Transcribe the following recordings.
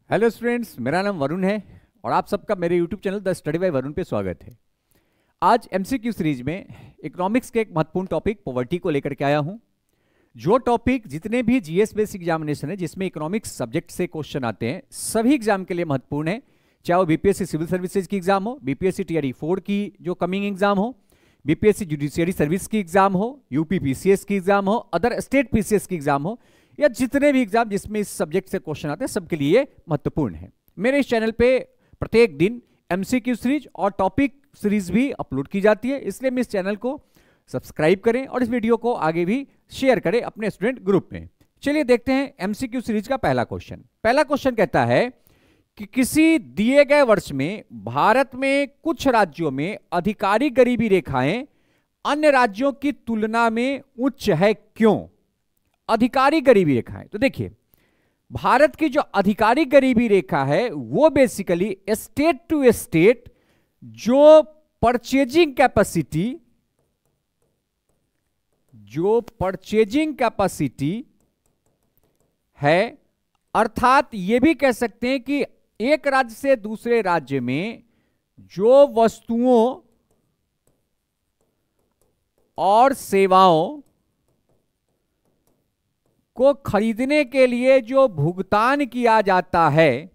Hello students, मेरा नाम वरुण है और आप सबका मेरे YouTube channel the study bye Varun पे स्वागत है। आज एमसीक्यू सीरीज में इकोनॉमिक्स के एक महत्वपूर्ण टॉपिक पॉवर्टी को लेकर के आया हूं। जो टॉपिक जितने भी जीएस बेस्ड एग्जामिनेशन है जिसमें इकोनॉमिक्स सब्जेक्ट से क्वेश्चन आते हैं, सभी एग्जाम के लिए महत्वपूर्ण है। चाहे वो बीपीएससी सिविल सर्विसेज की एग्जाम हो, बीपीएससी टीआरई 4 की जो कमिंग एग्जाम हो, बीपीएससी जुडिशियरी सर्विस की एग्जाम हो, यूपी पीसीएस की एग्जाम हो, अदर स्टेट पीसीएस की एग्जाम हो, या जितने भी एग्जाम जिसमें इस सब्जेक्ट से क्वेश्चन आते हैं, सबके लिए महत्वपूर्ण है। मेरे इस चैनल पे प्रत्येक दिन एमसीक्यू सीरीज और टॉपिक सीरीज भी अपलोड की जाती है, इसलिए मैं इस चैनल को सब्सक्राइब करें और इस वीडियो को आगे भी शेयर करें अपने स्टूडेंट ग्रुप में। चलिए देखते हैं एमसीक्यू सीरीज का पहला क्वेश्चन। पहला क्वेश्चन कहता है कि किसी दिए गए वर्ष में भारत में कुछ राज्यों में अधिकारी गरीबी रेखाएं अन्य राज्यों की तुलना में उच्च है, क्यों? अधिकारी गरीबी रेखाएं, तो देखिए भारत की जो अधिकारी गरीबी रेखा है वो बेसिकली स्टेट टू स्टेट जो परचेजिंग कैपेसिटी है, अर्थात ये भी कह सकते हैं कि एक राज्य से दूसरे राज्य में जो वस्तुओं और सेवाओं को खरीदने के लिए जो भुगतान किया जाता है,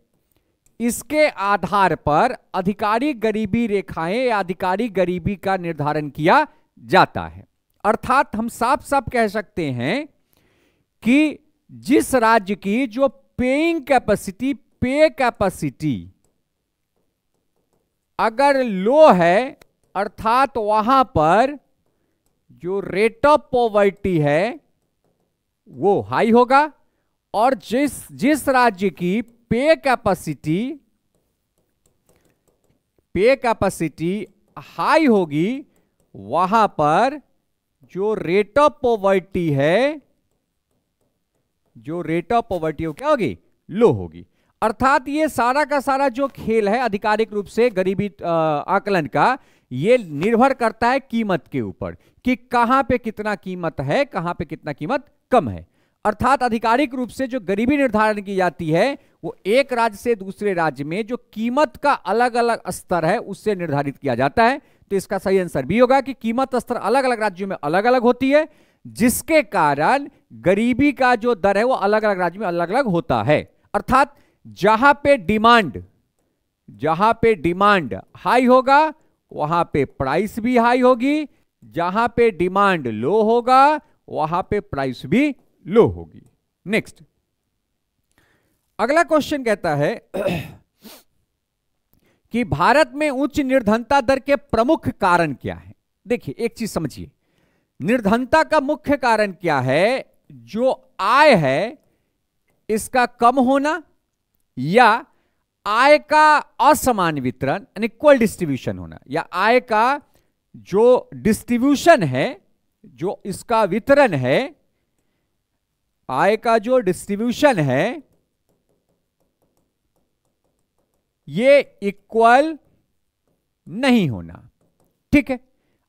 इसके आधार पर अधिकारी गरीबी रेखाएं या अधिकारी गरीबी का निर्धारण किया जाता है। अर्थात हम साफ साफ कह सकते हैं कि जिस राज्य की जो पे कैपेसिटी अगर लो है, अर्थात वहां पर जो रेट ऑफ पॉवर्टी है वो हाई होगा, और जिस राज्य की पे कैपेसिटी हाई होगी वहां पर जो रेट ऑफ पॉवर्टी है, वो क्या होगी? लो होगी। अर्थात ये सारा का सारा जो खेल है आधिकारिक रूप से गरीबी आकलन का, ये निर्भर करता है कीमत के ऊपर कि कहां पे कितना कीमत है, कहां पे कितना कीमत कम है। अर्थात आधिकारिक रूप से जो गरीबी निर्धारण की जाती है वो एक राज्य से दूसरे राज्य में जो कीमत का अलग अलग स्तर है उससे निर्धारित किया जाता है। तो इसका सही आंसर भी होगा कि कीमत स्तर अलग अलग राज्यों में अलग अलग होती है, जिसके कारण गरीबी का जो दर है वो अलग अलग राज्य में अलग अलग होता है। अर्थात जहां पे डिमांड हाई होगा वहां पे प्राइस भी हाई होगी, जहां पे डिमांड लो होगा वहां पे प्राइस भी लो होगी। नेक्स्ट, अगला क्वेश्चन कहता है कि भारत में उच्च निर्धनता दर के प्रमुख कारण क्या है? देखिए एक चीज समझिए, निर्धनता का मुख्य कारण क्या है? जो आय है इसका कम होना या आय का असमान वितरण, अनइक्वल डिस्ट्रीब्यूशन होना, या आय का जो डिस्ट्रीब्यूशन है, जो इसका वितरण है, आय का जो डिस्ट्रीब्यूशन है ये इक्वल नहीं होना। ठीक है,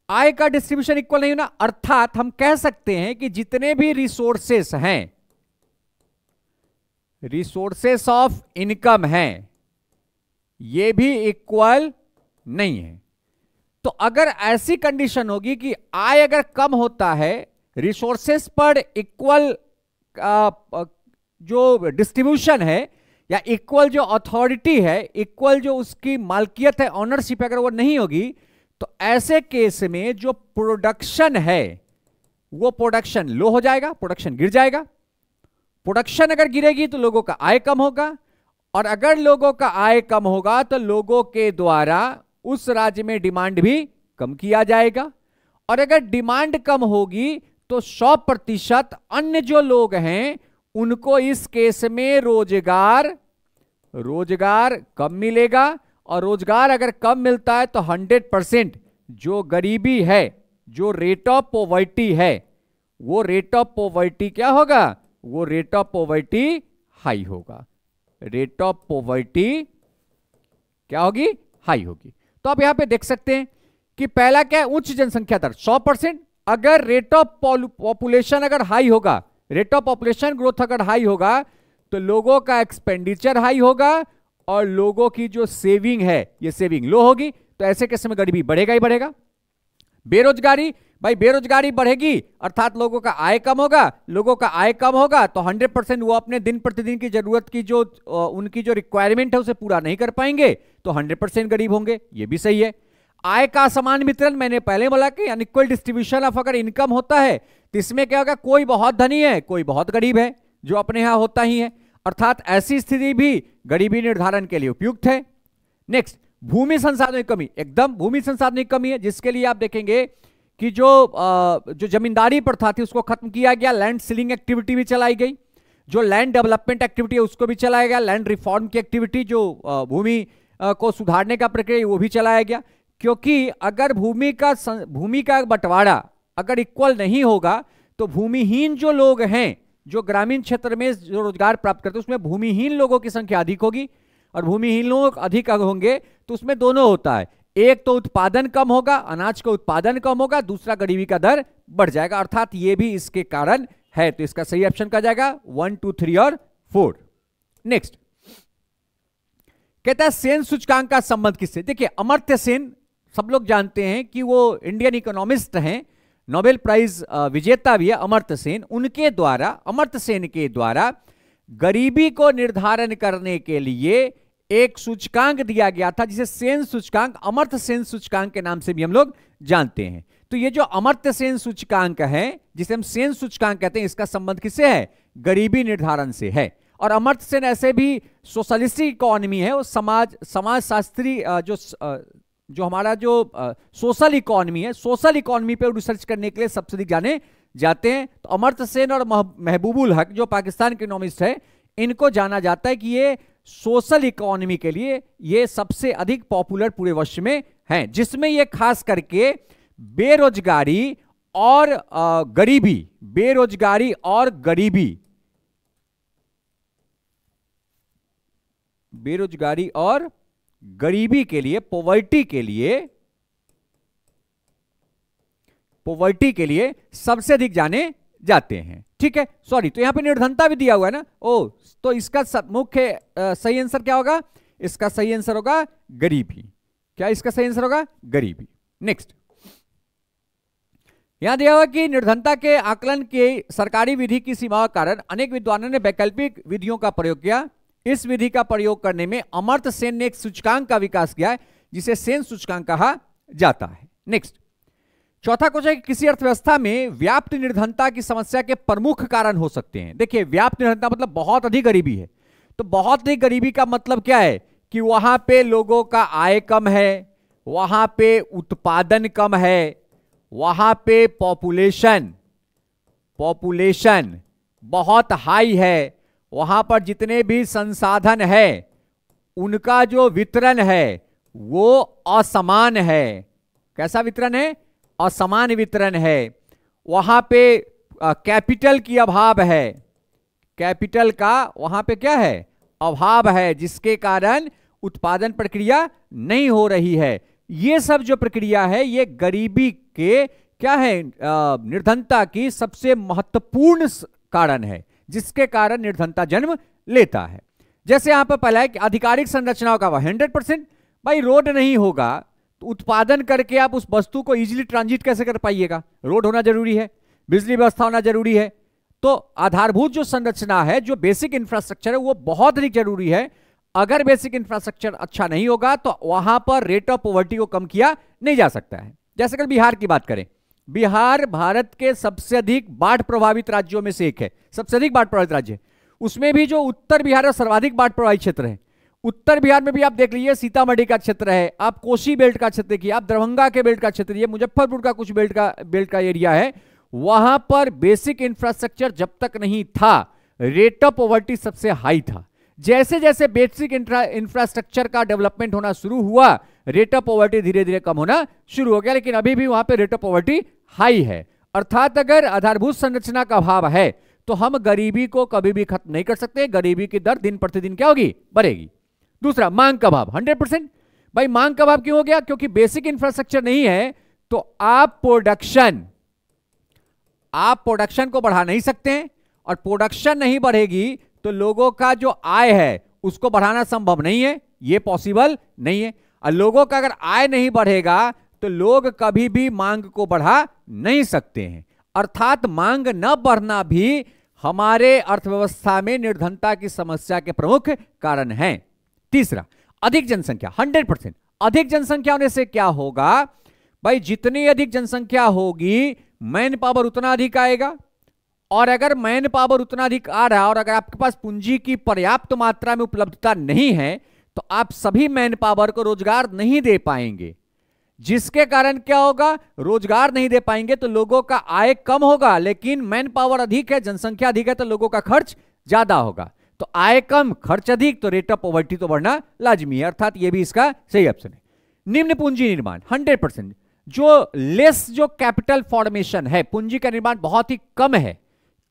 आय का डिस्ट्रीब्यूशन इक्वल नहीं होना, अर्थात हम कह सकते हैं कि जितने भी रिसोर्सेस हैं, रिसोर्सेस ऑफ इनकम हैं, ये भी इक्वल नहीं है। तो अगर ऐसी कंडीशन होगी कि आय अगर कम होता है, रिसोर्सेस पर इक्वल जो डिस्ट्रीब्यूशन है या इक्वल जो अथॉरिटी है, इक्वल जो उसकी मालकियत है, ऑनरशिप अगर वो नहीं होगी, तो ऐसे केस में जो प्रोडक्शन है वो प्रोडक्शन लो हो जाएगा, प्रोडक्शन गिर जाएगा। प्रोडक्शन अगर गिरेगी तो लोगों का आय कम होगा, और अगर लोगों का आय कम होगा तो लोगों के द्वारा उस राज्य में डिमांड भी कम किया जाएगा, और अगर डिमांड कम होगी तो 100% अन्य जो लोग हैं उनको इस केस में रोजगार कम मिलेगा, और रोजगार अगर कम मिलता है तो 100% जो गरीबी है, जो रेट ऑफ पॉवर्टी है, वो रेट ऑफ पॉवर्टी क्या होगा? वो रेट ऑफ पॉवर्टी हाई होगा। रेट ऑफ पॉवर्टी क्या होगी? हाई होगी। तो आप यहां पे देख सकते हैं कि पहला क्या है? उच्च जनसंख्या दर 100%। अगर रेट ऑफ पॉपुलेशन अगर हाई होगा, रेट ऑफ पॉपुलेशन ग्रोथ अगर हाई होगा तो लोगों का एक्सपेंडिचर हाई होगा और लोगों की जो सेविंग है ये सेविंग लो होगी, तो ऐसे केस में गरीबी बढ़ेगा ही बढ़ेगा। बेरोजगारी, भाई बेरोजगारी बढ़ेगी अर्थात लोगों का आय कम होगा, लोगों का आय कम होगा तो 100% वो अपने दिन प्रतिदिन की जरूरत की जो उनकी जो रिक्वायरमेंट है उसे पूरा नहीं कर पाएंगे, तो 100% गरीब होंगे, ये भी सही है। आय का असमान वितरण, मैंने पहले बोला कि अनइक्वल डिस्ट्रीब्यूशन ऑफ अगर इनकम होता है तो इसमें क्या होगा, कोई बहुत धनी है कोई बहुत गरीब है, जो अपने यहां होता ही है, अर्थात ऐसी स्थिति भी गरीबी निर्धारण के लिए उपयुक्त है। नेक्स्ट, भूमि संसाधनों की कमी, एकदम भूमि संसाधनों की कमी है, जिसके लिए आप देखेंगे कि जो जमींदारी प्रथा थी उसको खत्म किया गया, लैंड सीलिंग एक्टिविटी भी चलाई गई, जो लैंड डेवलपमेंट एक्टिविटी है उसको भी चलाया गया, लैंड रिफॉर्म की एक्टिविटी जो भूमि को सुधारने का प्रक्रिया वो भी चलाया गया, क्योंकि अगर भूमि का बंटवारा अगर इक्वल नहीं होगा तो भूमिहीन जो लोग हैं, जो ग्रामीण क्षेत्र में जो रोजगार प्राप्त करते हैं उसमें भूमिहीन लोगों की संख्या अधिक होगी, और भूमिहीन लोग अधिक होंगे तो उसमें दोनों होता है, एक तो उत्पादन कम होगा, अनाज का उत्पादन कम होगा, दूसरा गरीबी का दर बढ़ जाएगा, अर्थात ये भी इसके कारण है, तो इसका सही ऑप्शन क्या जाएगा 1, 2, 3 और 4। नेक्स्ट कहता है सेन सूचकांक का संबंध किससे। देखिए अमर्त्य सेन सब लोग जानते हैं कि वो इंडियन इकोनॉमिस्ट हैं, नोबेल प्राइज विजेता भी है अमर्त्य सेन, उनके द्वारा, अमर्त्य सेन के द्वारा गरीबी को निर्धारण करने के लिए एक सूचकांक दिया गया था जिसे सेन सूचकांक, अमर्त्य सेन सूचकांक के नाम से भी हम लोग जानते हैं। तो ये जो अमर्त्य सेन सूचकांक है जिसे हम सेन सूचकांक कहते हैं, इसका संबंध किससे है, गरीबी निर्धारण से है। और अमर्त्य सेन ऐसे भी सोशलिस्टिक इकोनॉमी है, वो समाजशास्त्री जो हमारा जो सोशल इकोनॉमी है, सोशल इकोनॉमी पे रिसर्च करने के लिए सबसे अधिक जाने जाते हैं। तो अमर्त्य सेन और महबूबुल हक जो पाकिस्तान के इकोनॉमिस्ट है, इनको जाना जाता है कि ये सोशल इकोनॉमी के लिए ये सबसे अधिक पॉपुलर पूरे विश्व में हैं, जिसमें ये खास करके बेरोजगारी और गरीबी, बेरोजगारी और गरीबी, बेरोजगारी और गरीबी के लिए, पॉवर्टी के लिए सबसे अधिक जाने जाते हैं। ठीक है, सॉरी, तो यहां पे निर्धनता भी दिया हुआ है ना, ओ, तो इसका मुख्य सही आंसर क्या होगा, इसका सही आंसर होगा गरीबी। क्या इसका सही आंसर होगा, गरीबी। नेक्स्ट, यहां दिया हुआ कि निर्धनता के आकलन के सरकारी विधि की सीमाओं के कारण अनेक विद्वानों ने वैकल्पिक विधियों का प्रयोग किया। इस विधि का प्रयोग करने में अमर्त्य सेन ने एक सूचकांक का विकास किया है जिसे सेन सूचकांक कहा जाता है। नेक्स्ट, चौथा क्वेश्चन है कि किसी अर्थव्यवस्था में व्याप्त निर्धनता की समस्या के प्रमुख कारण हो सकते हैं। देखिए व्याप्त निर्धनता मतलब बहुत अधिक गरीबी है, तो बहुत अधिक गरीबी का मतलब क्या है कि वहां पे लोगों का आय कम है, वहां पे उत्पादन कम है, वहां पे पॉपुलेशन बहुत हाई है, वहां पर जितने भी संसाधन है उनका जो वितरण है वो असमान है। कैसा वितरण है, असमान वितरण है। वहां पे कैपिटल की अभाव है, कैपिटल का वहां पे क्या है, अभाव है, जिसके कारण उत्पादन प्रक्रिया नहीं हो रही है। ये सब जो प्रक्रिया है ये गरीबी के क्या है, निर्धनता की सबसे महत्वपूर्ण कारण है, जिसके कारण निर्धनता जन्म लेता है। जैसे यहां पर पहला है कि आधिकारिक संरचनाओं का 100%, भाई रोड नहीं होगा तो उत्पादन करके आप उस वस्तु को इजीली ट्रांजिट कैसे कर पाइएगा, रोड होना जरूरी है, बिजली व्यवस्था होना जरूरी है। तो आधारभूत जो संरचना है, जो बेसिक इंफ्रास्ट्रक्चर है वो बहुत अधिक जरूरी है। अगर बेसिक इंफ्रास्ट्रक्चर अच्छा नहीं होगा तो वहां पर रेट ऑफ पॉवर्टी को कम किया नहीं जा सकता है। जैसे अगर बिहार की बात करें, बिहार भारत के सबसे अधिक बाढ़ प्रभावित राज्यों में से एक है, सबसे अधिक बाढ़ प्रभावित राज्य है। उसमें भी जो उत्तर बिहार है सर्वाधिक बाढ़ प्रभावित क्षेत्र है। उत्तर बिहार में भी आप देख लीजिए, सीतामढ़ी का क्षेत्र है, आप कोसी बेल्ट का क्षेत्र देखिए, आप दरभंगा के बेल्ट का क्षेत्र, ये मुजफ्फरपुर का कुछ बेल्ट का एरिया है। वहां पर बेसिक इंफ्रास्ट्रक्चर जब तक नहीं था, रेट ऑफ पॉवर्टी सबसे हाई था। जैसे जैसे बेसिक इंफ्रास्ट्रक्चर का डेवलपमेंट होना शुरू हुआ, रेट ऑफ पॉवर्टी धीरे धीरे कम होना शुरू हो गया, लेकिन अभी भी वहां पे रेट ऑफ पॉवर्टी हाई है। अर्थात अगर आधारभूत संरचना का अभाव है तो हम गरीबी को कभी भी खत्म नहीं कर सकते, गरीबी की दर दिन प्रतिदिन क्या होगी, बढ़ेगी। दूसरा, मांग का अभाव 100%। भाई मांग का अभाव क्यों हो गया, क्योंकि बेसिक इंफ्रास्ट्रक्चर नहीं है तो आप प्रोडक्शन को बढ़ा नहीं सकते हैं, और प्रोडक्शन नहीं बढ़ेगी तो लोगों का जो आय है उसको बढ़ाना संभव नहीं है, ये पॉसिबल नहीं है। और लोगों का अगर आय नहीं बढ़ेगा तो लोग कभी भी मांग को बढ़ा नहीं सकते हैं, अर्थात मांग न बढ़ना भी हमारे अर्थव्यवस्था में निर्धनता की समस्या के प्रमुख कारण है। तीसरा, अधिक जनसंख्या। 100% अधिक जनसंख्या होने से क्या होगा भाई, जितनी अधिक जनसंख्या होगी मैन पावर उतना अधिक आएगा, और अगर मैन पावर उतना अधिक आ रहा है और अगर आपके पास पूंजी की पर्याप्त मात्रा में उपलब्धता नहीं है तो आप सभी मैन पावर को रोजगार नहीं दे पाएंगे, जिसके कारण क्या होगा, रोजगार नहीं दे पाएंगे तो लोगों का आय कम होगा, लेकिन मैन पावर अधिक है, जनसंख्या अधिक है तो लोगों का खर्च ज्यादा होगा, तो आय कम खर्च अधिक, तो रेट ऑफ पॉवर्टी तो बढ़ना लाजमी है, अर्थात ये भी इसका सही ऑप्शन है। निम्न पूंजी निर्माण 100%, जो लेस जो कैपिटल फॉर्मेशन है, पूंजी का निर्माण बहुत ही कम है।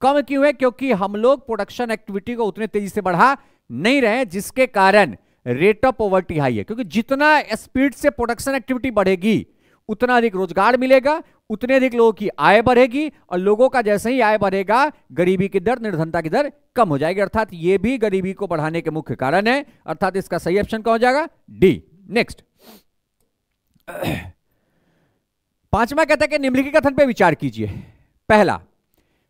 कम क्यों है, क्योंकि हम लोग प्रोडक्शन एक्टिविटी को उतने तेजी से बढ़ा नहीं रहे, जिसके कारण रेट ऑफ पॉवर्टी हाई है, क्योंकि जितना स्पीड से प्रोडक्शन एक्टिविटी बढ़ेगी उतना अधिक रोजगार मिलेगा, उतने अधिक लोगों की आय बढ़ेगी, और लोगों का जैसे ही आय बढ़ेगा गरीबी की दर, निर्धनता की दर कम हो जाएगी, अर्थात ये भी गरीबी को बढ़ाने के मुख्य कारण है, अर्थात इसका सही ऑप्शन कौन हो जाएगा, डी। नेक्स्ट, पांचवा कहता है कि निम्नलिखित कथन पे विचार कीजिए। पहला,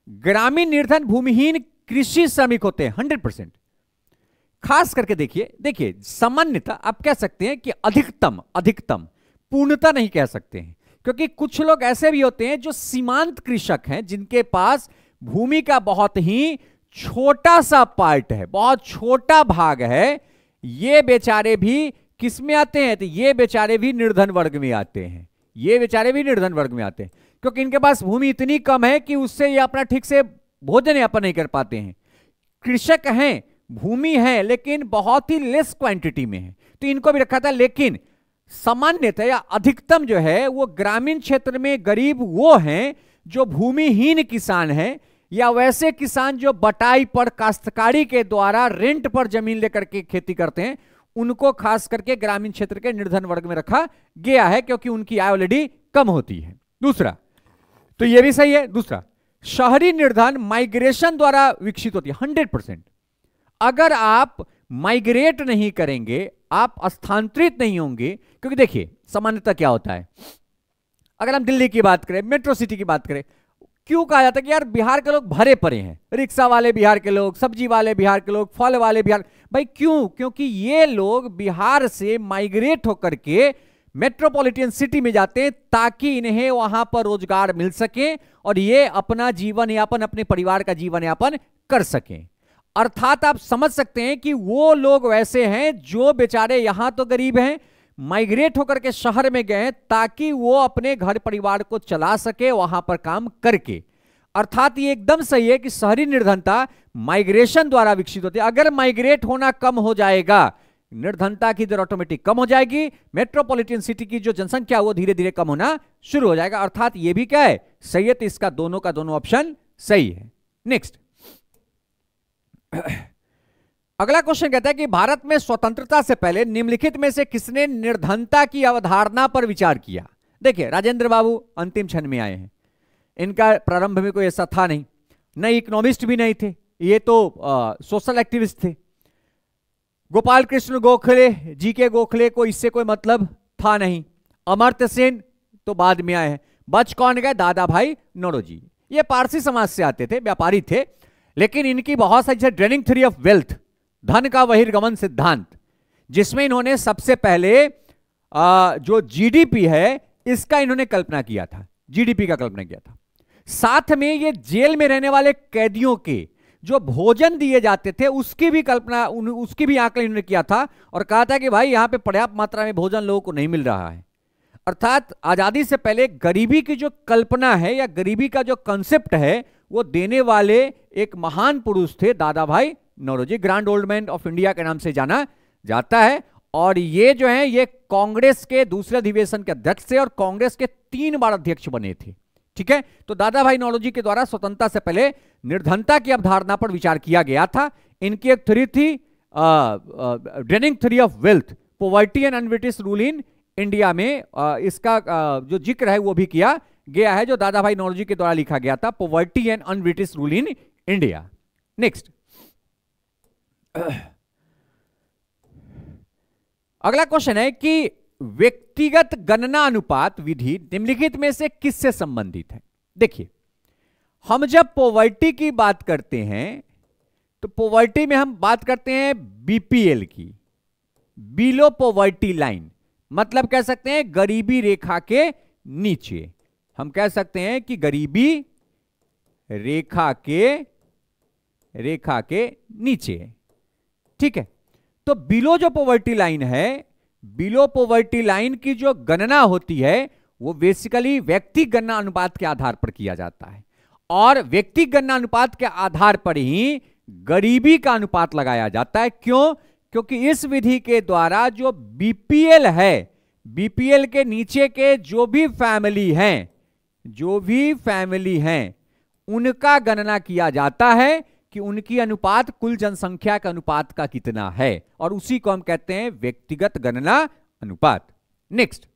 ग्रामीण निर्धन भूमिहीन कृषि श्रमिक होते हैं 100%। खास करके देखिए सामान्यतः आप कह सकते हैं कि अधिकतम पूर्णता नहीं कह सकते हैं, क्योंकि कुछ लोग ऐसे भी होते हैं जो सीमांत कृषक हैं, जिनके पास भूमि का बहुत ही छोटा सा पार्ट है, बहुत छोटा भाग है, ये बेचारे भी किस में आते हैं, तो ये बेचारे भी निर्धन वर्ग में आते हैं, ये बेचारे भी निर्धन वर्ग में आते हैं, क्योंकि इनके पास भूमि इतनी कम है कि उससे ये अपना ठीक से भोजन यापन नहीं कर पाते हैं। कृषक हैं, भूमि है, लेकिन बहुत ही लेस क्वांटिटी में है, तो इनको भी रखा था। लेकिन सामान्यतः या अधिकतम जो है वो ग्रामीण क्षेत्र में गरीब वो हैं जो भूमिहीन किसान हैं, या वैसे किसान जो बटाई पर काश्तकारी के द्वारा रेंट पर जमीन लेकर के खेती करते हैं, उनको खास करके ग्रामीण क्षेत्र के निर्धन वर्ग में रखा गया है, क्योंकि उनकी आय ऑलरेडी कम होती है। दूसरा, तो यह भी सही है। दूसरा, शहरी निर्धन माइग्रेशन द्वारा विकसित होती है 100%। अगर आप माइग्रेट नहीं करेंगे, आप स्थानांतरित नहीं होंगे, क्योंकि देखिए सामान्यतः क्या होता है, अगर हम दिल्ली की बात करें, मेट्रो सिटी की बात करें, क्यों कहा जाता है कि यार बिहार के लोग भरे पड़े हैं, रिक्शा वाले बिहार के लोग, सब्जी वाले बिहार के लोग, फल वाले बिहार, भाई क्यों, क्योंकि ये लोग बिहार से माइग्रेट होकर के मेट्रोपॉलिटन सिटी में जाते हैं ताकि इन्हें वहां पर रोजगार मिल सके और ये अपना जीवन यापन, अपने परिवार का जीवन यापन कर सकें। अर्थात आप समझ सकते हैं कि वो लोग वैसे हैं जो बेचारे यहां तो गरीब हैं, माइग्रेट होकर के शहर में गए ताकि वो अपने घर परिवार को चला सके वहां पर काम करके। अर्थात ये एकदम सही है कि शहरी निर्धनता माइग्रेशन द्वारा विकसित होती है। अगर माइग्रेट होना कम हो जाएगा, निर्धनता की दर ऑटोमेटिक कम हो जाएगी, मेट्रोपॉलिटन सिटी की जो जनसंख्या वो धीरे धीरे कम होना शुरू हो जाएगा। अर्थात ये भी क्या है, सही है, तो इसका दोनों का दोनों ऑप्शन सही है। नेक्स्ट, अगला क्वेश्चन कहता है कि भारत में स्वतंत्रता से पहले निम्नलिखित में से किसने निर्धनता की अवधारणा पर विचार किया। देखिए राजेंद्र बाबू अंतिम क्षण में आए हैं, इनका प्रारंभ में कोई ऐसा था नहीं, न इकोनॉमिस्ट भी नहीं थे, ये तो सोशल एक्टिविस्ट थे। गोपाल कृष्ण गोखले, जीके गोखले को इससे कोई मतलब था नहीं। अमर्त्य सेन तो बाद में आए हैं। बच कौन गए, दादा भाई नौरोजी, ये पारसी समाज से आते थे, व्यापारी थे, लेकिन इनकी बहुत सारी ड्रेनिंग थ्योरी ऑफ वेल्थ, धन का बहिर्गमन सिद्धांत, जिसमें इन्होंने सबसे पहले जो जीडीपी है इसका इन्होंने कल्पना किया था, जीडीपी का कल्पना किया था। साथ में ये जेल में रहने वाले कैदियों के जो भोजन दिए जाते थे उसकी भी कल्पना, उसकी भी आकलन इन्होंने किया था और कहा था कि भाई यहां पे पर्याप्त मात्रा में भोजन लोगों को नहीं मिल रहा है। अर्थात आजादी से पहले गरीबी की जो कल्पना है या गरीबी का जो कंसेप्ट है वो देने वाले एक महान पुरुष थे Dadabhai Naoroji, grand old man of India के नाम से जाना जाता है। और ये जो है ये कांग्रेस के दूसरे अधिवेशन के अध्यक्ष थे और कांग्रेस के 3 बार अध्यक्ष बने थे। ठीक है, तो दादा भाई नौरोजी के द्वारा स्वतंत्रता से पहले निर्धनता की अवधारणा पर विचार किया गया था। इनकी एक थ्योरी थी draining theory of wealth, poverty and un-British rule in India में इसका जो जिक्र है वो भी किया गया है, जो दादा भाई नौरोजी के द्वारा लिखा गया था, poverty and un-British rule in India. Next, अगला क्वेश्चन है कि व्यक्तिगत गणना अनुपात विधि निम्नलिखित में से किससे संबंधित है? देखिए, हम जब पॉवर्टी की बात करते हैं तो पॉवर्टी में हम बात करते हैं बीपीएल की, बिलो पॉवर्टी लाइन, मतलब कह सकते हैं गरीबी रेखा के नीचे। हम कह सकते हैं कि गरीबी रेखा के नीचे, ठीक है। तो बिलो जो पॉवर्टी लाइन है, बिलो पॉवर्टी लाइन की जो गणना होती है वो बेसिकली व्यक्ति गणना अनुपात के आधार पर किया जाता है, और व्यक्ति गणना अनुपात के आधार पर ही गरीबी का अनुपात लगाया जाता है। क्यों? क्योंकि इस विधि के द्वारा जो बीपीएल है, बीपीएल के नीचे के जो भी फैमिली हैं उनका गणना किया जाता है कि उनकी अनुपात कुल जनसंख्या के अनुपात का कितना है, और उसी को हम कहते हैं व्यक्तिगत गणना अनुपात। नेक्स्ट,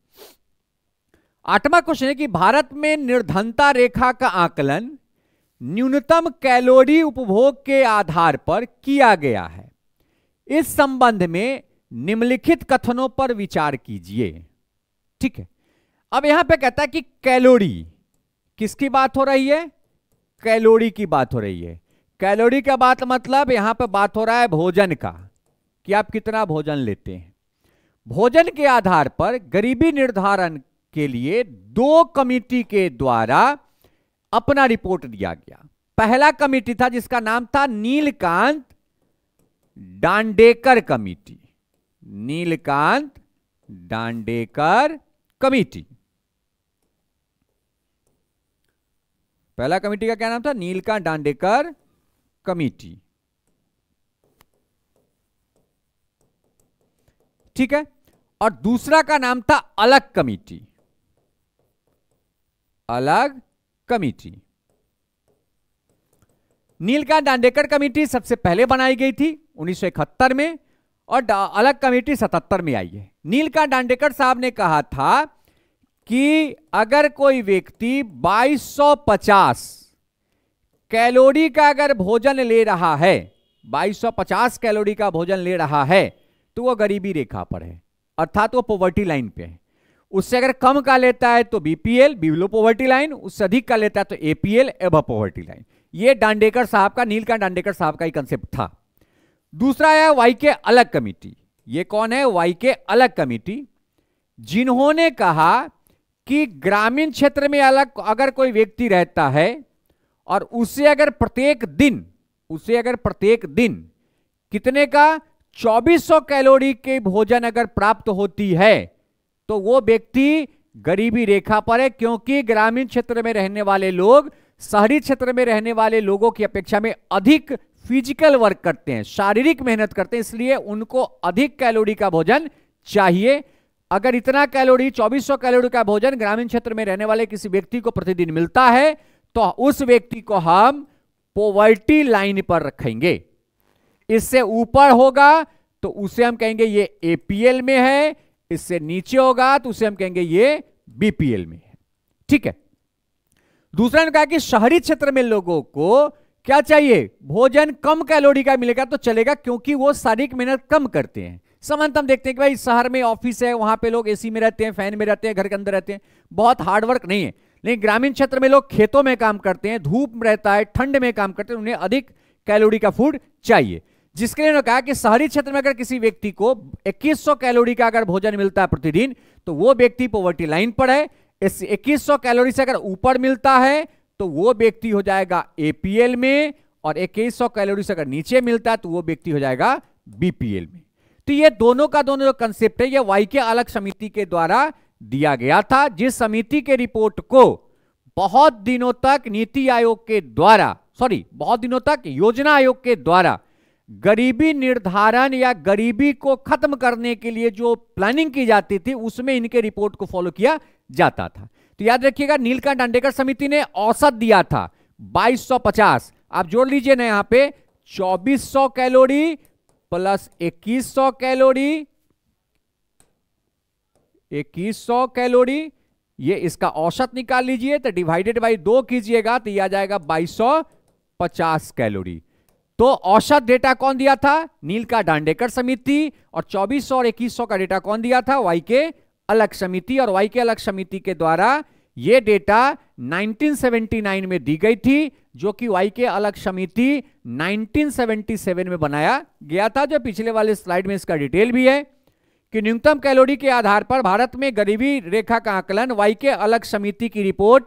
8वां क्वेश्चन है कि भारत में निर्धनता रेखा का आकलन न्यूनतम कैलोरी उपभोग के आधार पर किया गया है। इस संबंध में निम्नलिखित कथनों पर विचार कीजिए। ठीक है, अब यहां पे कहता है कि कैलोरी, किसकी बात हो रही है? कैलोरी की बात हो रही है। कैलोरी का बात मतलब यहां पे बात हो रहा है भोजन का, कि आप कितना भोजन लेते हैं। भोजन के आधार पर गरीबी निर्धारण के लिए 2 कमिटी के द्वारा अपना रिपोर्ट दिया गया। पहला कमिटी था जिसका नाम था नीलकांत डांडेकर कमिटी, नीलकांत डांडेकर कमिटी। पहला कमिटी का क्या नाम था? नीलकांत डांडेकर कमिटी, ठीक है। और दूसरा का नाम था अलग कमिटी, अलग कमिटी। नीलकांत डांडेकर कमिटी सबसे पहले बनाई गई थी 1971 में, और अलग कमिटी 77 में आई है। नीलकांत डांडेकर साहब ने कहा था कि अगर कोई व्यक्ति 2250 कैलोरी का अगर भोजन ले रहा है, 2250 कैलोरी का भोजन ले रहा है, तो वो गरीबी रेखा पर है, अर्थात वो पॉवर्टी लाइन पे है। उससे अगर कम का लेता है तो बीपीएल, बिलो पॉवर्टी लाइन, उससे अधिक का लेता है तो एपीएल, एबव पॉवर्टी लाइन। ये डांडेकर साहब का, नीलकांत डांडेकर साहब का ही कंसेप्ट था। दूसरा है वाई के अलग कमिटी। ये कौन है? वाई के अलग कमिटी, जिन्होंने कहा कि ग्रामीण क्षेत्र में अलग अगर कोई व्यक्ति रहता है और उसे अगर प्रत्येक दिन कितने का 2400 कैलोरी के भोजन अगर प्राप्त होती है तो वो व्यक्ति गरीबी रेखा पर है, क्योंकि ग्रामीण क्षेत्र में रहने वाले लोग शहरी क्षेत्र में रहने वाले लोगों की अपेक्षा में अधिक फिजिकल वर्क करते हैं, शारीरिक मेहनत करते हैं, इसलिए उनको अधिक कैलोरी का भोजन चाहिए। अगर इतना कैलोरी 2400 कैलोरी का भोजन ग्रामीण क्षेत्र में रहने वाले किसी व्यक्ति को प्रतिदिन मिलता है तो उस व्यक्ति को हम पॉवर्टी लाइन पर रखेंगे। इससे ऊपर होगा तो उसे हम कहेंगे ये एपीएल में है, इससे नीचे होगा तो उसे हम कहेंगे ये बीपीएल में है। ठीक है। दूसरा ने कहा कि शहरी क्षेत्र में लोगों को क्या चाहिए? भोजन कम कैलोरी का मिलेगा तो चलेगा, क्योंकि वो शारीरिक मेहनत कम करते हैं। सामान्यतः हम देखते हैं कि भाई शहर में ऑफिस है, वहां पे लोग एसी में रहते हैं, फैन में रहते हैं, घर के अंदर रहते हैं, बहुत हार्डवर्क नहीं है। लेकिन ग्रामीण क्षेत्र में लोग खेतों में काम करते हैं, धूप रहता है, ठंड में काम करते हैं, उन्हें अधिक कैलोरी का फूड चाहिए। जिसके लिए उन्होंने कहा कि शहरी क्षेत्र में अगर किसी व्यक्ति को 2100 कैलोरी का अगर भोजन मिलता है प्रतिदिन तो वो व्यक्ति पॉवर्टी लाइन पर है। इस 2100 कैलोरी से अगर ऊपर मिलता है तो वो व्यक्ति हो जाएगा एपीएल में, और 2100 कैलोरी से अगर नीचे मिलता है तो वो व्यक्ति हो जाएगा बीपीएल में। तो ये दोनों का दोनों जो कंसेप्ट है ये वाई के अलग समिति के द्वारा दिया गया था, जिस समिति के रिपोर्ट को बहुत दिनों तक नीति आयोग के द्वारा, बहुत दिनों तक योजना आयोग के द्वारा गरीबी निर्धारण या गरीबी को खत्म करने के लिए जो प्लानिंग की जाती थी उसमें इनके रिपोर्ट को फॉलो किया जाता था। तो याद रखिएगा, नीलकांत डांडेकर समिति ने औसत दिया था 2250, आप जोड़ लीजिए ना यहां पे 2400 कैलोरी प्लस 2100 कैलोरी, 2100 कैलोरी, ये इसका औसत निकाल लीजिए तो डिवाइडेड बाय 2 कीजिएगा तो ये आ जाएगा 2250 कैलोरी। तो औसत डेटा कौन दिया था? नील का डांडेकर समिति। और 2400 और 2100 का डेटा कौन दिया था? वाई के अलग समिति। और वाई के अलग समिति के द्वारा ये डेटा 1979 में दी गई थी, जो कि वाई के अलग समिति 1977 में बनाया गया था, जो पिछले वाले स्लाइड में इसका डिटेल भी है कि न्यूनतम कैलोरी के आधार पर भारत में गरीबी रेखा का आकलन वाई के अलग समिति की रिपोर्ट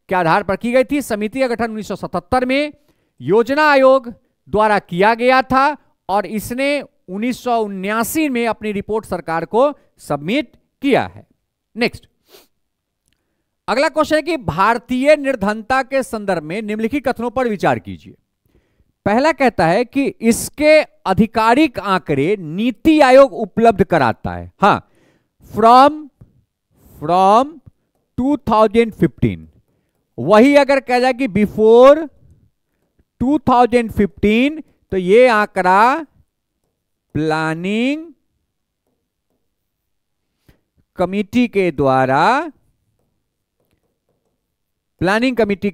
के आधार पर की गई थी। समिति का गठन 1977 में योजना आयोग द्वारा किया गया था और इसने 1979 में अपनी रिपोर्ट सरकार को सबमिट किया है। नेक्स्ट, अगला क्वेश्चन है कि भारतीय निर्धनता के संदर्भ में निम्नलिखित कथनों पर विचार कीजिए। पहला कहता है कि इसके आधिकारिक आंकड़े नीति आयोग उपलब्ध कराता है। हाँ, फ्रॉम 2015। वही अगर कह जाए कि बिफोर 2015 तो ये आंकड़ा प्लानिंग कमिटी के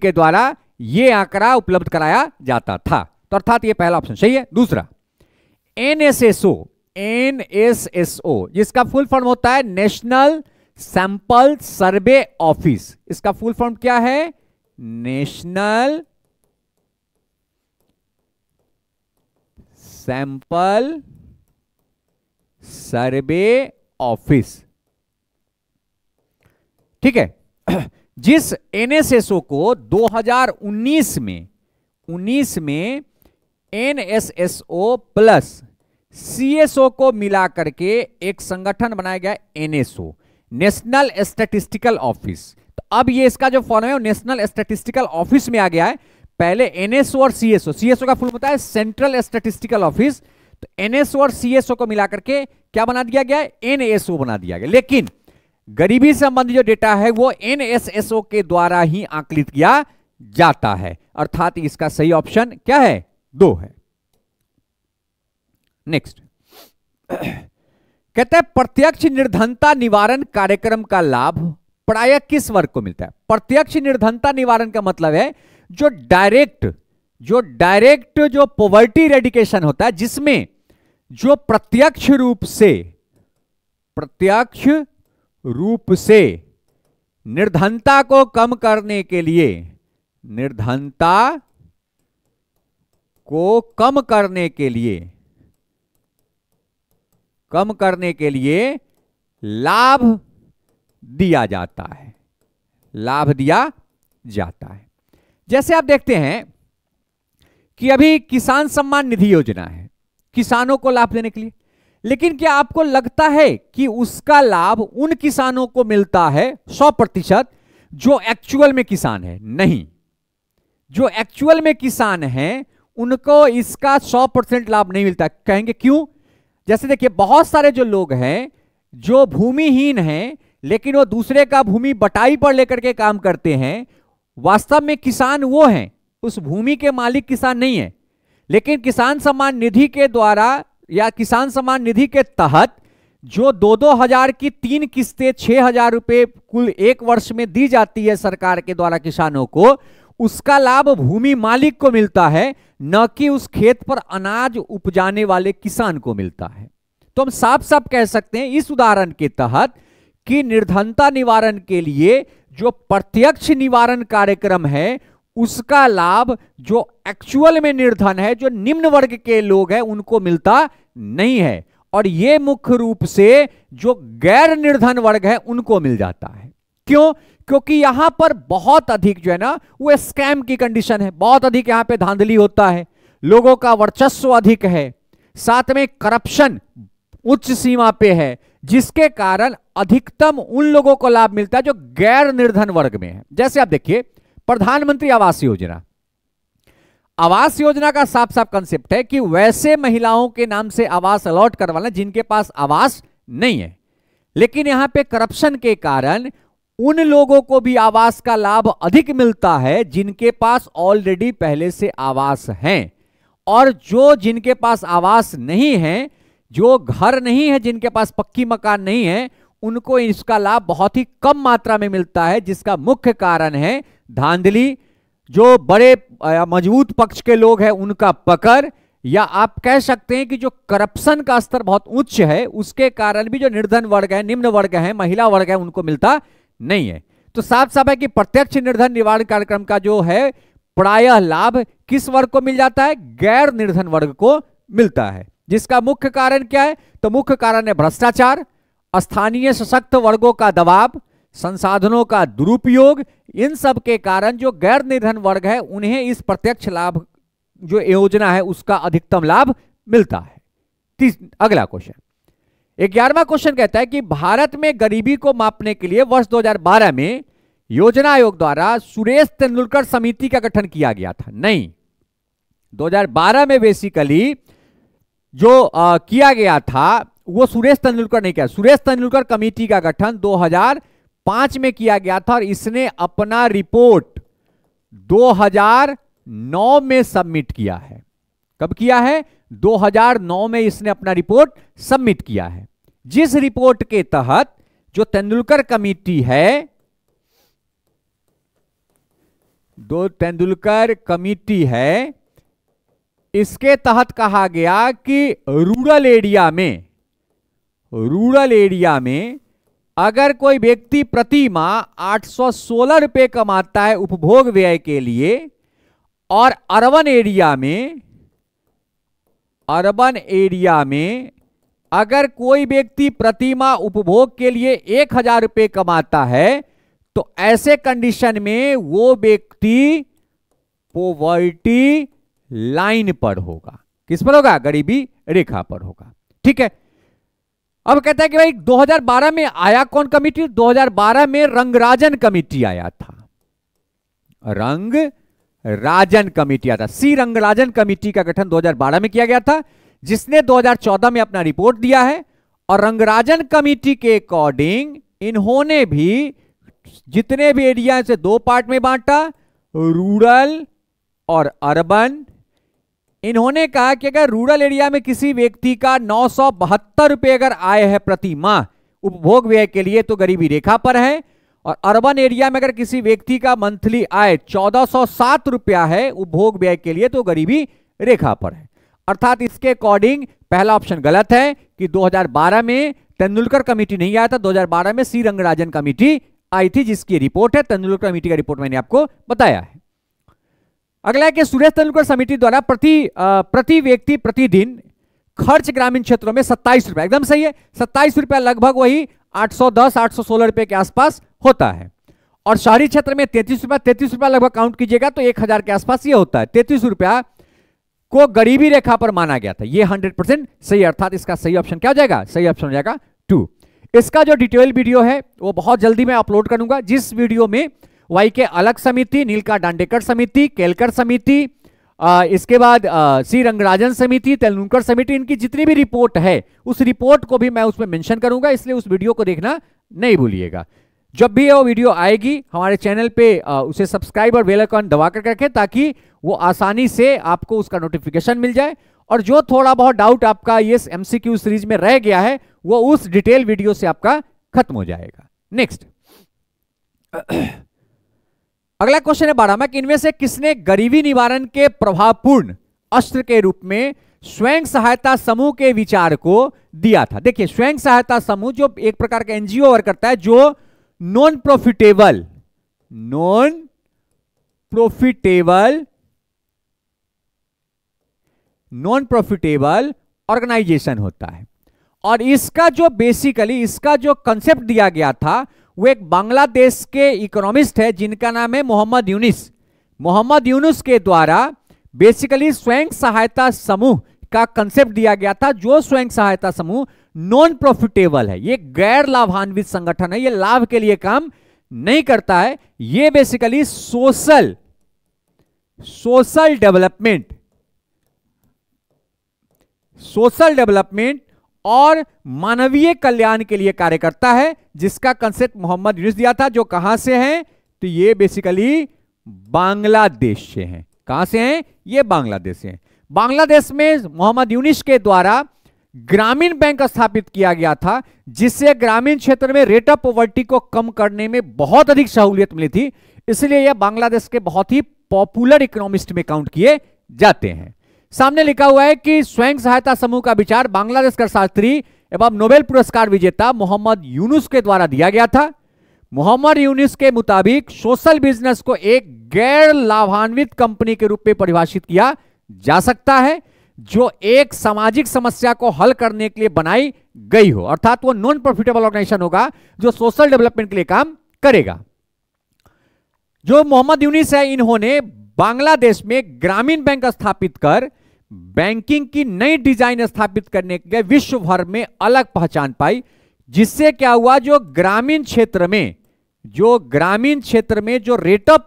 द्वारा ये आंकड़ा उपलब्ध कराया जाता था। तो अर्थात ये पहला ऑप्शन सही है। दूसरा, एनएसएसओ जिसका फुल फॉर्म होता है नेशनल सैंपल सर्वे ऑफिस। इसका फुल फॉर्म क्या है? National sample survey office. ठीक है। जिस एनएसएसओ को 2019 में एनएसएसओ प्लस सीएसओ को मिला करके एक संगठन बनाया गया एनएसओ, नेशनल स्टैटिस्टिकल ऑफिस। तो अब ये इसका जो फॉर्म है वो नेशनल स्टैटिस्टिकल ऑफिस में आ गया है। पहले एनएसओ और सीएसओ का फुल होता है सेंट्रल स्टैटिस्टिकल ऑफिस। तो एनएसओ और सीएसओ को मिला करके क्या बना दिया गया? एनएसओ बना दिया गया। लेकिन गरीबी संबंधी जो डेटा है वो एनएसएसओ के द्वारा ही आकलित किया जाता है। अर्थात इसका सही ऑप्शन क्या है? 2 है। नेक्स्ट, कहते हैं प्रत्यक्ष निर्धनता निवारण कार्यक्रम का लाभ प्रायः किस वर्ग को मिलता है? प्रत्यक्ष निर्धनता निवारण का मतलब है जो डायरेक्ट जो पॉवर्टी इरेडिकेशन होता है, जिसमें जो प्रत्यक्ष रूप से निर्धनता को कम करने के लिए लाभ दिया जाता है। जैसे आप देखते हैं कि अभी किसान सम्मान निधि योजना है किसानों को लाभ देने के लिए, लेकिन क्या आपको लगता है कि उसका लाभ उन किसानों को मिलता है 100% जो एक्चुअल में किसान है? नहीं। जो एक्चुअल में किसान हैं उनको इसका 100% लाभ नहीं मिलता। कहेंगे क्यों? जैसे देखिए, बहुत सारे जो लोग हैं जो भूमिहीन हैं लेकिन वो दूसरे का भूमि बटाई पर लेकर के काम करते हैं, वास्तव में किसान वो हैं, उस भूमि के मालिक किसान नहीं है। लेकिन किसान सम्मान निधि के द्वारा या किसान सम्मान निधि के तहत जो 2-2 हजार की 3 किस्तें 6,000 रुपए कुल एक वर्ष में दी जाती है सरकार के द्वारा किसानों को, उसका लाभ भूमि मालिक को मिलता है, न कि उस खेत पर अनाज उपजाने वाले किसान को मिलता है। तो हम साफ साफ कह सकते हैं इस उदाहरण के तहत कि निर्धनता निवारण के लिए जो प्रत्यक्ष निवारण कार्यक्रम है उसका लाभ जो एक्चुअल में निर्धन है, जो निम्न वर्ग के लोग हैं, उनको मिलता नहीं है। और ये मुख्य रूप से जो गैर निर्धन वर्ग है उनको मिल जाता है। क्यों? क्योंकि यहां पर बहुत अधिक जो है ना वो स्कैम की कंडीशन है, बहुत अधिक यहां पे धांधली होता है, लोगों का वर्चस्व अधिक है, साथ में करप्शन उच्च सीमा पे है, जिसके कारण अधिकतम उन लोगों को लाभ मिलता है जो गैर निर्धन वर्ग में है। जैसे आप देखिए प्रधानमंत्री आवास योजना का साफ साफ कंसेप्ट है कि वैसे महिलाओं के नाम से आवास अलॉट करवाना जिनके पास आवास नहीं है, लेकिन यहां पे करप्शन के कारण उन लोगों को भी आवास का लाभ अधिक मिलता है जिनके पास ऑलरेडी पहले से आवास हैं, और जो जिनके पास आवास नहीं है, जो घर नहीं है, जिनके पास पक्की मकान नहीं है, उनको इसका लाभ बहुत ही कम मात्रा में मिलता है, जिसका मुख्य कारण है धांधली, जो बड़े मजबूत पक्ष के लोग हैं उनका पकड़, या आप कह सकते हैं कि जो करप्शन का स्तर बहुत उच्च है, उसके कारण भी जो निर्धन वर्ग है, निम्न वर्ग है, महिला वर्ग है, उनको मिलता नहीं है। तो साफ साफ है कि प्रत्यक्ष निर्धन निवारण कार्यक्रम का जो है प्रायः लाभ किस वर्ग को मिल जाता है? गैर निर्धन वर्ग को मिलता है। जिसका मुख्य कारण क्या है? तो मुख्य कारण है भ्रष्टाचार, स्थानीय सशक्त वर्गों का दबाव, संसाधनों का दुरुपयोग। इन सब के कारण जो गैर निर्धन वर्ग है उन्हें इस प्रत्यक्ष लाभ जो योजना है उसका अधिकतम लाभ मिलता है। अगला क्वेश्चन, 11वां क्वेश्चन कहता है कि भारत में गरीबी को मापने के लिए वर्ष 2012 में योजना आयोग द्वारा सुरेश तेंदुलकर समिति का गठन किया गया था। नहीं, 2012 में बेसिकली जो किया गया था वो सुरेश तेंदुलकर नहीं किया। सुरेश तेंदुलकर कमेटी का गठन 2005 में किया गया था और इसने अपना रिपोर्ट 2009 में सबमिट किया है। कब किया है? 2009 में इसने अपना रिपोर्ट सबमिट किया है, जिस रिपोर्ट के तहत जो तेंदुलकर कमेटी है, तेंदुलकर कमेटी है, इसके तहत कहा गया कि रूरल एरिया में अगर कोई व्यक्ति प्रति माह 816 रुपए कमाता है उपभोग व्यय के लिए, और अर्बन एरिया में अगर कोई व्यक्ति प्रति माह उपभोग के लिए 1000 रुपए कमाता है, तो ऐसे कंडीशन में वो व्यक्ति पॉवर्टी लाइन पर होगा। किस पर होगा? गरीबी रेखा पर होगा। ठीक है। अब कहता है कि भाई 2012 में आया कौन कमेटी? 2012 में रंगराजन कमेटी आया था। रंगराजन कमेटी आया था। सी रंगराजन कमेटी का गठन 2012 में किया गया था, जिसने 2014 में अपना रिपोर्ट दिया है। और रंगराजन कमेटी के अकॉर्डिंग इन्होंने भी जितने भी एरिया से 2 पार्ट में बांटा, रूरल और अर्बन। इन्होंने कहा कि अगर रूरल एरिया में किसी व्यक्ति का 972 रुपए अगर आय है प्रति माह उपभोग व्यय के लिए, तो गरीबी रेखा पर है। और अर्बन एरिया में अगर किसी व्यक्ति का मंथली आय 1407 रुपया है उपभोग व्यय के लिए, तो गरीबी रेखा पर है। अर्थात इसके अकॉर्डिंग पहला ऑप्शन गलत है कि 2012 में तेंदुलकर कमेटी नहीं आया था। 2012 में सी रंगराजन कमेटी आई थी, जिसकी रिपोर्ट है। तेंदुलकर कमेटी का रिपोर्ट मैंने आपको बताया है। अगला है कि सुरेश तेंदुलकर समिति द्वारा प्रति व्यक्ति प्रतिदिन खर्च ग्रामीण क्षेत्रों में 27 रुपए, एकदम सही है, 27 रुपया, लगभग वही 810-816 रुपए के आसपास होता है। और शहरी क्षेत्र में 33 रुपया लगभग काउंट कीजिएगा तो 1000 के आसपास ये होता है। 33 रुपया को गरीबी रेखा पर माना गया था। ये 100% सही, अर्थात इसका सही ऑप्शन क्या हो जाएगा? सही ऑप्शन हो जाएगा 2। इसका जो डिटेल वीडियो है वो बहुत जल्दी मैं अपलोड करूंगा, जिस वीडियो में वाई के अलग समिति, नीलका डांडेकर समिति, केलकर समिति, इसके बाद सी रंगराजन समिति, तेंदुलकर समिति, इनकी जितनी भी रिपोर्ट है उस रिपोर्ट को भी मैं उसमें मेंशन करूंगा, इसलिए उस वीडियो को देखना नहीं भूलिएगा। जब भी वो वीडियो आएगी हमारे चैनल पे उसे सब्सक्राइब और बेल आइकन दबा कर रखें, ताकि वो आसानी से आपको उसका नोटिफिकेशन मिल जाए। और जो थोड़ा बहुत डाउट आपका ये एमसीक्यू सीरीज में रह गया है वो उस डिटेल वीडियो से आपका खत्म हो जाएगा। नेक्स्ट, अगला क्वेश्चन है 12वां कि इनमें से किसने गरीबी निवारण के प्रभावपूर्ण अस्त्र के रूप में स्वयं सहायता समूह के विचार को दिया था? देखिए, स्वयं सहायता समूह जो एक प्रकार का एनजीओ वर्क करता है, जो नॉन प्रॉफिटेबल ऑर्गेनाइजेशन होता है। और इसका जो बेसिकली इसका जो कंसेप्ट दिया गया था वो एक बांग्लादेश के इकोनॉमिस्ट है जिनका नाम है मोहम्मद यूनिस। मोहम्मद यूनुस के द्वारा बेसिकली स्वयं सहायता समूह का कंसेप्ट दिया गया था, जो स्वयं सहायता समूह नॉन प्रॉफिटेबल है। ये गैर लाभान्वित संगठन है, ये लाभ के लिए काम नहीं करता है। ये बेसिकली सोशल डेवलपमेंट और मानवीय कल्याण के लिए कार्य करता है, जिसका कंसेप्ट मोहम्मद यूनुस दिया था। जो कहां से हैं? तो ये बेसिकली बांग्लादेश से हैं। कहां से हैं? ये बांग्लादेश से हैं। बांग्लादेश में मोहम्मद यूनुस के द्वारा ग्रामीण बैंक स्थापित किया गया था, जिससे ग्रामीण क्षेत्र में रेट ऑफ पॉवर्टी को कम करने में बहुत अधिक सहूलियत मिली थी। इसलिए यह बांग्लादेश के बहुत ही पॉपुलर इकोनॉमिस्ट में काउंट किए जाते हैं। सामने लिखा हुआ है कि स्वयं सहायता समूह का विचार बांग्लादेश का शास्त्री एवं नोबेल पुरस्कार विजेता मोहम्मद यूनुस के द्वारा दिया गया था। मोहम्मद यूनुस के मुताबिक सोशल बिजनेस को एक गैर लाभान्वित कंपनी के रूप में परिभाषित किया जा सकता है जो एक सामाजिक समस्या को हल करने के लिए बनाई गई हो, अर्थात वो नॉन प्रॉफिटेबल ऑर्गेनाइजेशन होगा जो सोशल डेवलपमेंट के लिए काम करेगा। जो मोहम्मद यूनुस है, इन्होंने बांग्लादेश में ग्रामीण बैंक स्थापित कर बैंकिंग की नई डिजाइन स्थापित करने के लिए विश्व भर में अलग पहचान पाई, जिससे क्या हुआ, जो ग्रामीण क्षेत्र में जो रेट ऑफ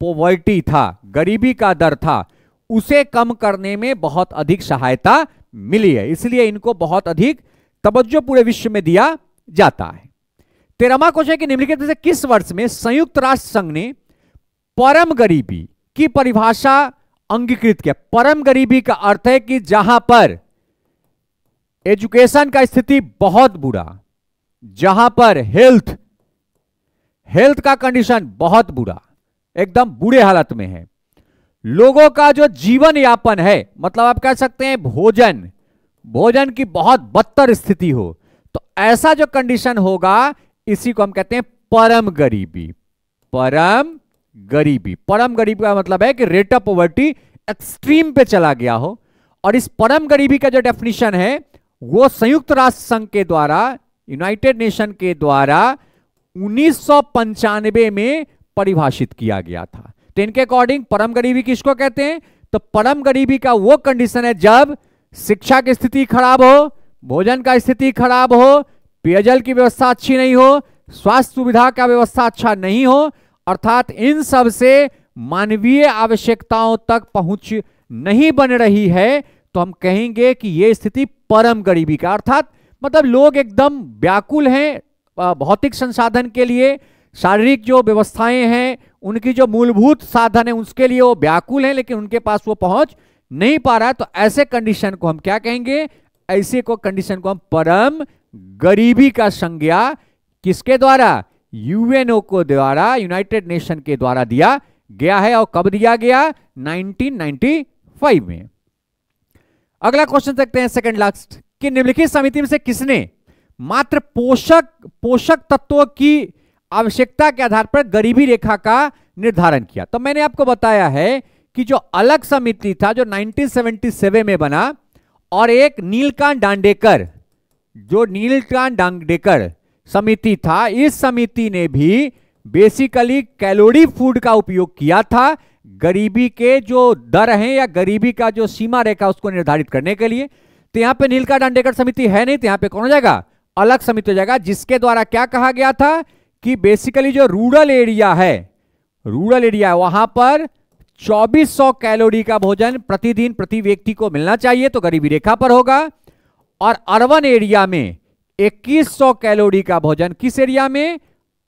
पॉवर्टी था, गरीबी का दर था, उसे कम करने में बहुत अधिक सहायता मिली है। इसलिए इनको बहुत अधिक तवज्जो पूरे विश्व में दिया जाता है। 13वां क्वेश्चन कि निम्नलिखित में से किस वर्ष में संयुक्त राष्ट्र संघ ने परम गरीबी की परिभाषा अंगीकृत किया? परम गरीबी का अर्थ है कि जहां पर एजुकेशन का स्थिति बहुत बुरा, जहां पर हेल्थ का कंडीशन बहुत बुरा, एकदम बुरे हालत में है, लोगों का जो जीवन यापन है, मतलब आप कह सकते हैं भोजन की बहुत बदतर स्थिति हो, तो ऐसा जो कंडीशन होगा इसी को हम कहते हैं परम गरीबी। परम गरीबी का मतलब है कि रेट ऑफ पॉवर्टी एक्सट्रीम पे चला गया हो। और इस परम गरीबी का जो डेफिनेशन है वो संयुक्त राष्ट्र संघ के द्वारा, यूनाइटेड नेशन के द्वारा 1995 में परिभाषित किया गया था। तो इनके अकॉर्डिंग परम गरीबी किसको कहते हैं? तो परम गरीबी का वो कंडीशन है जब शिक्षा की स्थिति खराब हो, भोजन का स्थिति खराब हो, पेयजल की व्यवस्था अच्छी नहीं हो, स्वास्थ्य सुविधा का व्यवस्था अच्छा नहीं हो, अर्थात इन सब से मानवीय आवश्यकताओं तक पहुंच नहीं बन रही है, तो हम कहेंगे कि यह स्थिति परम गरीबी का, अर्थात मतलब लोग एकदम व्याकुल हैं भौतिक संसाधन के लिए, शारीरिक जो व्यवस्थाएं हैं, उनकी जो मूलभूत साधन है उसके लिए वो व्याकुल हैं, लेकिन उनके पास वो पहुंच नहीं पा रहा है। तो ऐसे कंडीशन को हम क्या कहेंगे? ऐसे को कंडीशन को हम परम गरीबी का संज्ञा किसके द्वारा? यूएनओ को द्वारा, यूनाइटेड नेशन के द्वारा दिया गया है। और कब दिया गया? 1995 में। अगला क्वेश्चन देखते हैं, सेकंड लास्ट, कि निम्नलिखित समिति में से किसने मात्र पोषक तत्वों की आवश्यकता के आधार पर गरीबी रेखा का निर्धारण किया? तो मैंने आपको बताया है कि जो अलग समिति था जो 1977 में बना, और एक नीलकांत डांडेकर समिति था, इस समिति ने भी बेसिकली कैलोरी फूड का उपयोग किया था गरीबी के जो दर हैं या गरीबी का जो सीमा रेखा उसको निर्धारित करने के लिए। तो यहां पे नीलकांत डांडेकर समिति है नहीं, तो यहां पे कौन हो जाएगा? अलग समिति हो जाएगा, जिसके द्वारा क्या कहा गया था कि बेसिकली जो रूरल एरिया है वहां पर 2400 कैलोरी का भोजन प्रतिदिन प्रति व्यक्ति को मिलना चाहिए, तो गरीबी रेखा पर होगा। और अर्बन एरिया में 2100 कैलोरी का भोजन, किस एरिया में?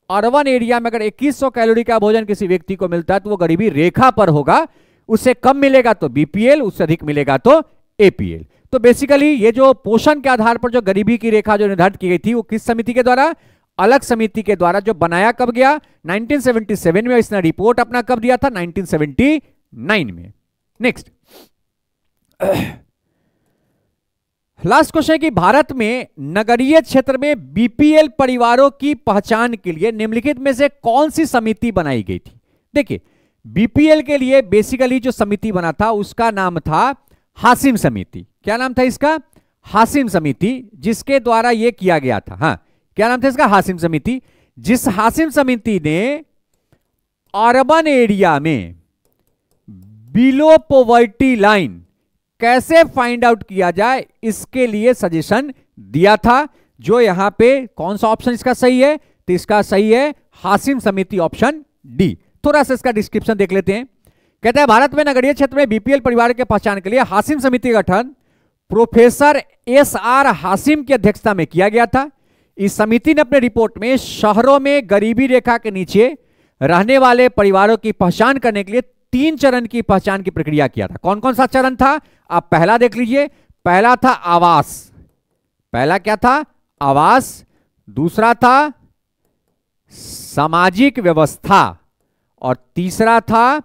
अर्बन एरिया में अगर 2100 कैलोरी का भोजन किसी व्यक्ति को मिलता है तो वो गरीबी रेखा पर होगा। उससे कम मिलेगा तो बीपीएल, उससे अधिक मिलेगा तो एपीएल। तो बेसिकली ये जो पोषण के आधार पर जो गरीबी की रेखा जो निर्धारित की गई थी वो किस समिति के द्वारा? अलग समिति के द्वारा। जो बनाया कब गया? 1977 में। इसने रिपोर्ट अपना कब दिया था? 1979 में। नेक्स्ट लास्ट क्वेश्चन है कि भारत में नगरीय क्षेत्र में बीपीएल परिवारों की पहचान के लिए निम्नलिखित में से कौन सी समिति बनाई गई थी? देखिए, बीपीएल के लिए बेसिकली जो समिति बना था उसका नाम था हाशिम समिति। क्या नाम था इसका? हाशिम समिति, जिसके द्वारा यह किया गया था। हाँ, क्या नाम था इसका? हाशिम समिति। जिस हाशिम समिति ने अर्बन एरिया में बिलो पॉवर्टी लाइन कैसे फाइंड आउट किया जाए इसके लिए सजेशन दिया था। जो यहां पे कौन सा ऑप्शन इसका सही है? तो इसका सही है हाशिम समिति, ऑप्शन डी। थोड़ा सा इसका डिस्क्रिप्शन देख लेते हैं। कहते हैं भारत में नगरीय क्षेत्र में बीपीएल परिवार के पहचान के लिए हाशिम समिति का गठन प्रोफेसर एस.आर. हाशिम की अध्यक्षता में किया गया था। इस समिति ने अपने रिपोर्ट में शहरों में गरीबी रेखा के नीचे रहने वाले परिवारों की पहचान करने के लिए 3 चरण की पहचान की प्रक्रिया किया था। कौन कौन सा चरण था? आप पहला देख लीजिए। पहला था आवास। पहला क्या था? आवास। दूसरा था सामाजिक व्यवस्था, और तीसरा था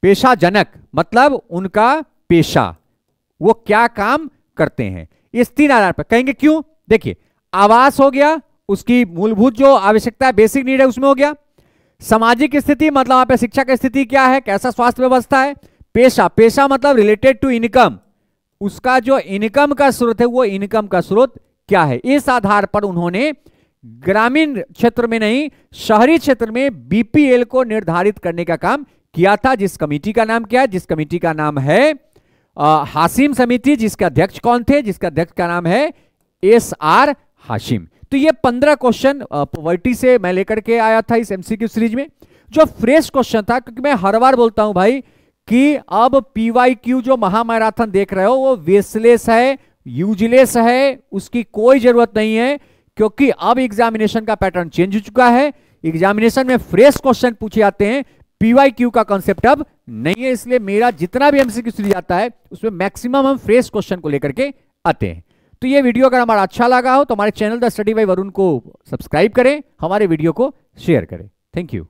पेशाजनक मतलब उनका पेशा, वो क्या काम करते हैं, इस 3 आधार पर कहेंगे। क्यों? देखिए, आवास हो गया, उसकी मूलभूत जो आवश्यकता है, बेसिक नीड है, उसमें हो गया। सामाजिक स्थिति मतलब वहां पे शिक्षा की स्थिति क्या है, कैसा स्वास्थ्य व्यवस्था है। पेशा, पेशा मतलब रिलेटेड टू इनकम, उसका जो इनकम का स्रोत है वो इनकम का स्रोत क्या है। इस आधार पर उन्होंने ग्रामीण क्षेत्र में नहीं, शहरी क्षेत्र में बीपीएल को निर्धारित करने का काम किया था, जिस कमेटी का नाम क्या है, जिस कमेटी का नाम है हाशिम समिति। जिसके अध्यक्ष कौन थे? जिसका अध्यक्ष का नाम है एस.आर. हाशिम। तो ये 15 क्वेश्चन पॉवर्टी से मैं लेकर के आया था इस एमसीक्यू सीरीज में, जो फ्रेश क्वेश्चन था, क्योंकि मैं हर बार बोलता हूं भाई कि अब पीवाईक्यू जो महामैराथन देख रहे हो वो वेस्टलेस है, यूजलेस है, उसकी कोई जरूरत नहीं है, क्योंकि अब एग्जामिनेशन का पैटर्न चेंज हो चुका है। एग्जामिनेशन में फ्रेश क्वेश्चन पूछे जाते हैं, पीवाईक्यू का कॉन्सेप्ट अब नहीं है। इसलिए मेरा जितना भी एमसीक्यू सीरीज आता है उसमें मैक्सिमम हम फ्रेश क्वेश्चन को लेकर के आते हैं। तो ये वीडियो अगर हमारा अच्छा लगा हो तो हमारे channel the study bye Varun को सब्सक्राइब करें, हमारे वीडियो को शेयर करें। Thank you.